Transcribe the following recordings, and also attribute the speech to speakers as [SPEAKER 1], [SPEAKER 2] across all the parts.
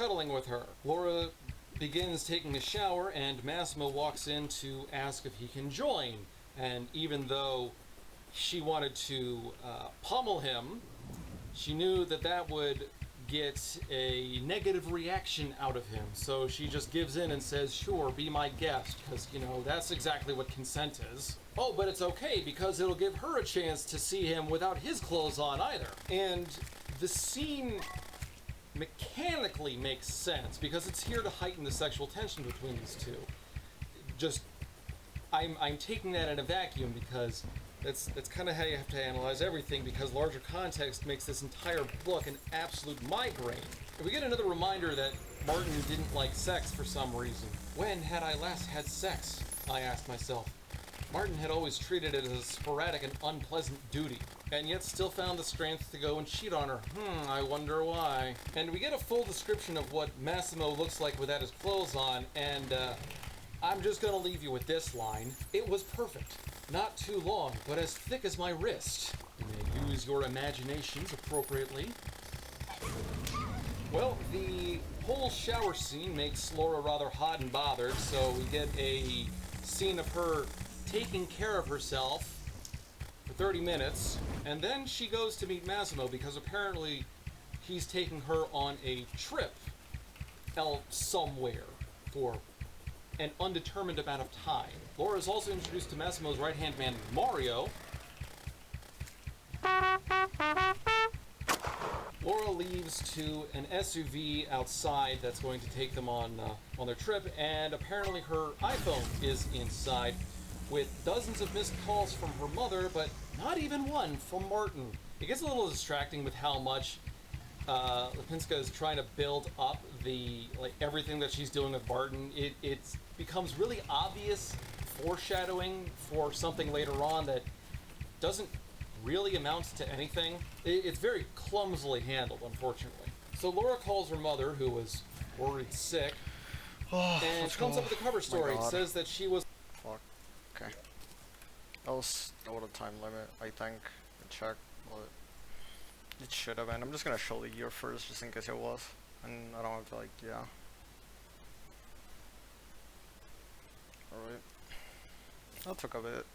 [SPEAKER 1] cuddling with her. Laura begins taking a shower, and Massimo walks in to ask if he can join. And even though she wanted to pummel him, she knew that that would get a negative reaction out of him. So she just gives in and says, sure, be my guest, because, you know, that's exactly what consent is. Oh, but it's okay, because it'll give her a chance to see him without his clothes on either. And the scene mechanically makes sense, because it's here to heighten the sexual tension between these two. Just, I'm taking that in a vacuum, because that's kind of how you have to analyze everything, because larger context makes this entire book an absolute migraine. And we get another reminder that Martin didn't like sex for some reason. When had I last had sex? I asked myself. Martin had always treated it as a sporadic and unpleasant duty, and yet still found the strength to go and cheat on her. I wonder why. And we get a full description of what Massimo looks like without his clothes on, and I'm just gonna leave you with this line. It was perfect. Not too long, but as thick as my wrist. You may use your imaginations appropriately. Well, the whole shower scene makes Laura rather hot and bothered, so we get a scene of her taking care of herself for 30 minutes, and then she goes to meet Massimo because apparently he's taking her on a trip somewhere for an undetermined amount of time. Laura is also introduced to Massimo's right-hand man, Mario. Laura leaves to an SUV outside that's going to take them on their trip, and apparently her iPhone is inside with dozens of missed calls from her mother, but not even one from Martin. It gets a little distracting with how much Lipinska is trying to build up everything that she's doing with Martin. It becomes really obvious foreshadowing for something later on that doesn't really amount to anything. It's very clumsily handled, unfortunately. So Laura calls her mother, who was worried sick, and she comes up with a cover story. It says that she was...
[SPEAKER 2] Fuck. Okay. That was over the time limit, I think. I checked, but it should have been. I'm just gonna show the year first, just in case it was. And I don't have to, like, yeah. Alright. That took a bit.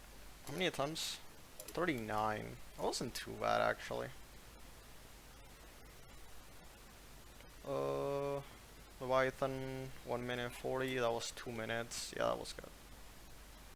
[SPEAKER 2] How many attempts? 39. That wasn't too bad, actually. Leviathan, 1 minute 40. That was 2 minutes. Yeah, that was good.